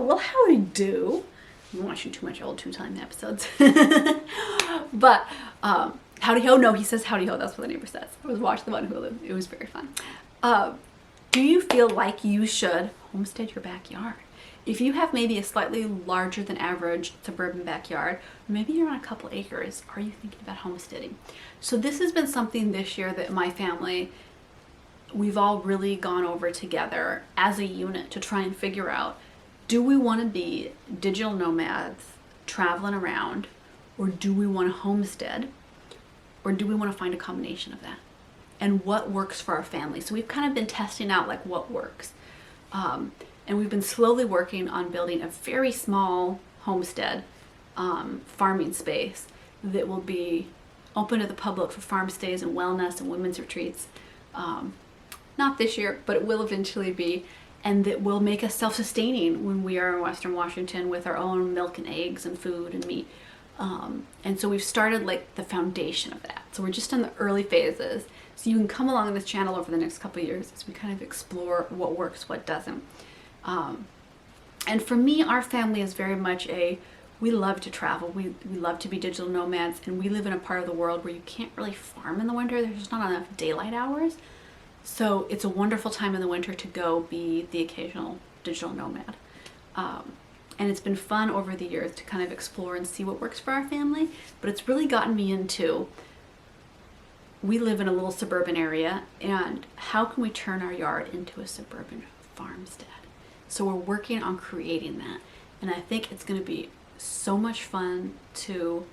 well, howdy do. I'm watching too much old Two Time episodes. But howdy ho, no, he says howdy ho, that's what the neighbor says. I was watching them on Hulu. It was very fun. Do you feel like you should homestead your backyard? If you have maybe a slightly larger than average suburban backyard, or maybe you're on a couple acres, are you thinking about homesteading? So this has been something this year that my family, we've all really gone over together as a unit to try and figure out, do we want to be digital nomads traveling around, or do we want to homestead, or do we want to find a combination of that? And what works for our family? So we've kind of been testing out like what works. And we've been slowly working on building a very small homestead farming space that will be open to the public for farm stays and wellness and women's retreats. Not this year, but it will eventually be, and that will make us self-sustaining when we are in Western Washington with our own milk and eggs and food and meat. And so we've started like the foundation of that. So we're just in the early phases. So you can come along this channel over the next couple of years as we kind of explore what works, what doesn't. And for me, our family is very much we love to travel. We love to be digital nomads, and we live in a part of the world where you can't really farm in the winter. There's just not enough daylight hours. So it's a wonderful time in the winter to go be the occasional digital nomad. And it's been fun over the years to kind of explore and see what works for our family, but it's really gotten me into, we live in a little suburban area, and how can we turn our yard into a suburban farmstead? So we're working on creating that, and I think it's going to be so much fun to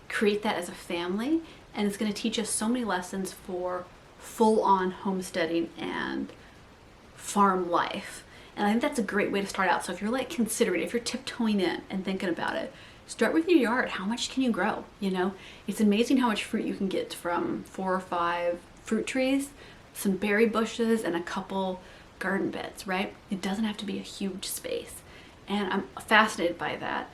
create that as a family, and it's going to teach us so many lessons for full-on homesteading and farm life. And I think that's a great way to start out. So if you're like considering, if you're tiptoeing in and thinking about it, start with your yard. How much can you grow? You know, it's amazing how much fruit you can get from 4 or 5 fruit trees, some berry bushes, and a couple garden beds, right? It doesn't have to be a huge space. And I'm fascinated by that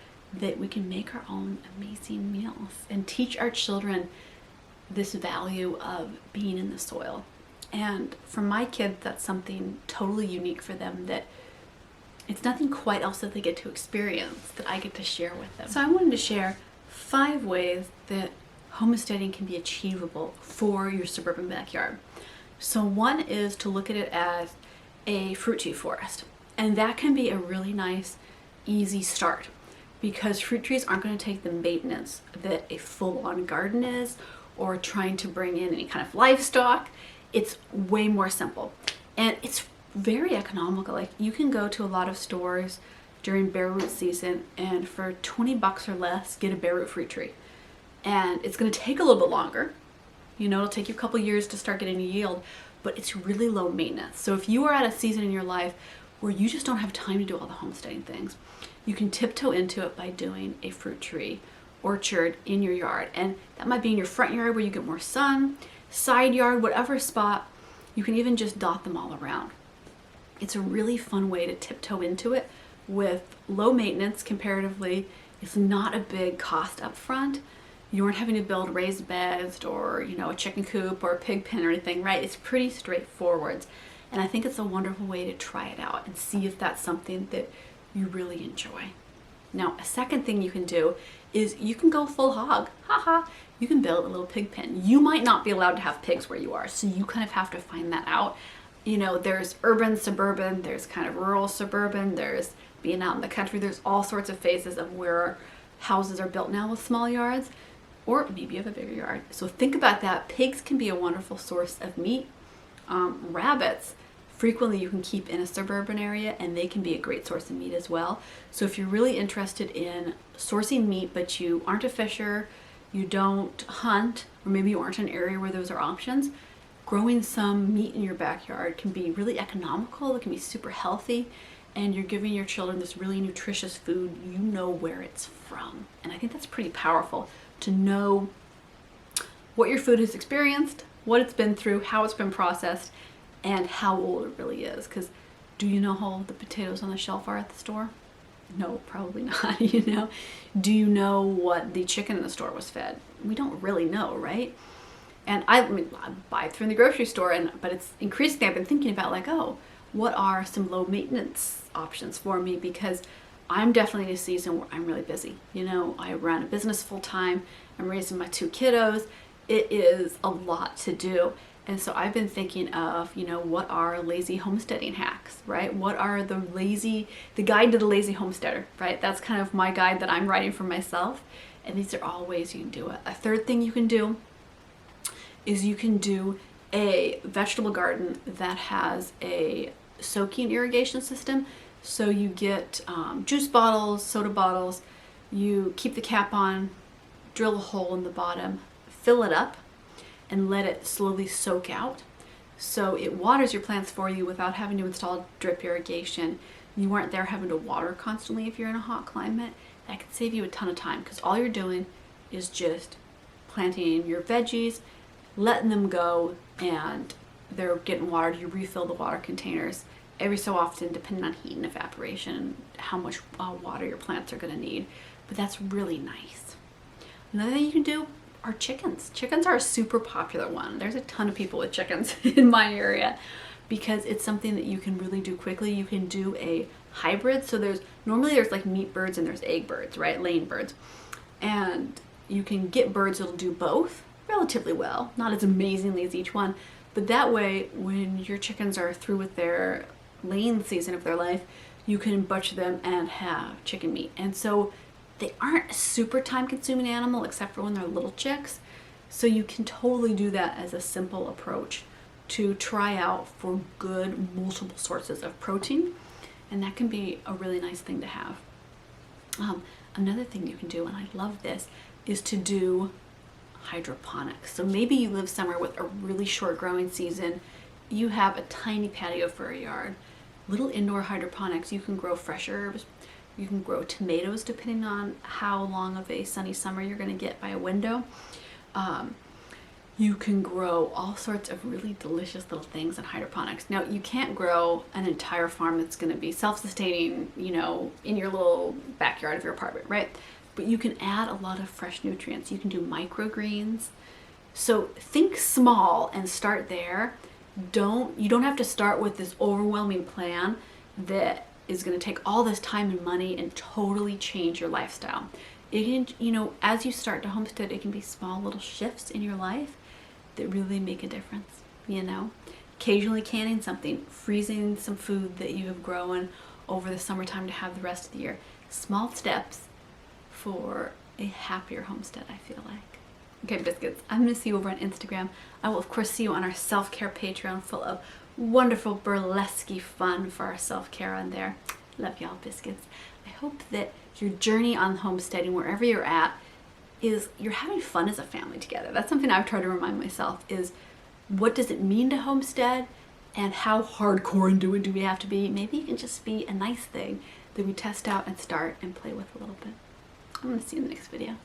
we can make our own amazing meals and teach our children this value of being in the soil. And for my kids, that's something totally unique for them, that it's nothing quite else that they get to experience that I get to share with them. So I wanted to share 5 ways that homesteading can be achievable for your suburban backyard. So one is to look at it as a fruit tree forest. And that can be a really nice, easy start, because fruit trees aren't going to take the maintenance that a full-on garden is, or trying to bring in any kind of livestock. It's way more simple, and it's very economical. Like, you can go to a lot of stores during bare root season and for $20 or less get a bare root fruit tree. And it's going to take a little bit longer. You know, it'll take you a couple years to start getting a yield, but it's really low maintenance. So if you are at a season in your life where you just don't have time to do all the homesteading things, you can tiptoe into it by doing a fruit tree orchard in your yard. And that might be in your front yard where you get more sun, side yard, whatever spot. You can even just dot them all around. It's a really fun way to tiptoe into it with low maintenance comparatively. It's not a big cost up front. You aren't having to build raised beds or, you know, a chicken coop or a pig pen or anything, right? It's pretty straightforward. And I think it's a wonderful way to try it out and see if that's something that you really enjoy. Now, a second thing you can do is you can go full hog. You can build a little pig pen. You might not be allowed to have pigs where you are, so you kind of have to find that out. You know, there's urban, suburban, there's kind of rural, suburban, there's being out in the country. There's all sorts of phases of where houses are built now with small yards, or maybe you have a bigger yard. So think about that. Pigs can be a wonderful source of meat. Rabbits, frequently you can keep in a suburban area, and they can be a great source of meat as well. So if you're really interested in sourcing meat, but you aren't a fisher, you don't hunt, or maybe you aren't in an area where those are options, growing some meat in your backyard can be really economical. It can be super healthy, and you're giving your children this really nutritious food. You know where it's from. And I think that's pretty powerful, to know what your food has experienced, what it's been through, how it's been processed, and how old it really is. Because do you know how old the potatoes on the shelf are at the store? No, probably not. You know, do you know what the chicken in the store was fed? We don't really know, right? And I buy it from the grocery store, but it's increasingly I've been thinking about, like, oh, what are some low maintenance options for me? Because I'm definitely in a season where I'm really busy. You know, I run a business full time. I'm raising my 2 kiddos. It is a lot to do. And so I've been thinking of, you know, what are lazy homesteading hacks, right? What are the guide to the lazy homesteader, right? That's kind of my guide that I'm writing for myself. And these are all ways you can do it. A third thing you can do is you can do a vegetable garden that has a soaking irrigation system. So you get juice bottles, soda bottles, you keep the cap on, drill a hole in the bottom, fill it up, and let it slowly soak out. So it waters your plants for you without having to install drip irrigation. You aren't there having to water constantly if you're in a hot climate. That can save you a ton of time because all you're doing is just planting your veggies, letting them go, and they're getting watered. You refill the water containers every so often, depending on heat and evaporation and how much water your plants are going to need. But that's really nice. Another thing you can do are chickens. Chickens are a super popular one. There's a ton of people with chickens in my area because it's something that you can really do quickly. You can do a hybrid. So there's like meat birds and there's egg birds, right? Laying birds. And you can get birds that'll do both relatively well, not as amazingly as each one, but that way when your chickens are through with their laying season of their life, you can butcher them and have chicken meat. And so they aren't a super time consuming animal except for when they're little chicks. So you can totally do that as a simple approach to try out for good multiple sources of protein. And that can be a really nice thing to have. Another thing you can do, and I love this, is to do hydroponics. So maybe you live somewhere with a really short growing season. You have a tiny patio for a yard. Little indoor hydroponics, you can grow fresh herbs. You can grow tomatoes depending on how long of a sunny summer you're going to get by a window. You can grow all sorts of really delicious little things in hydroponics. Now, you can't grow an entire farm that's going to be self-sustaining, you know, in your little backyard of your apartment, right? But you can add a lot of fresh nutrients. You can do microgreens. So think small and start there. You don't have to start with this overwhelming plan that is going to take all this time and money and totally change your lifestyle. It can, you know, as you start to homestead, it can be small little shifts in your life that really make a difference, you know. Occasionally canning something, freezing some food that you have grown over the summertime to have the rest of the year. Small steps for a happier homestead, I feel like. Okay, biscuits, I'm going to see you over on Instagram. I will, of course, see you on our self-care Patreon full of wonderful burlesque fun for our self-care on there. Love y'all, biscuits. I hope that your journey on homesteading, wherever you're at, is you're having fun as a family together. That's something I've tried to remind myself is what does it mean to homestead and how hardcore into it do we have to be? Maybe it can just be a nice thing that we test out and start and play with a little bit. I'm going to see you in the next video.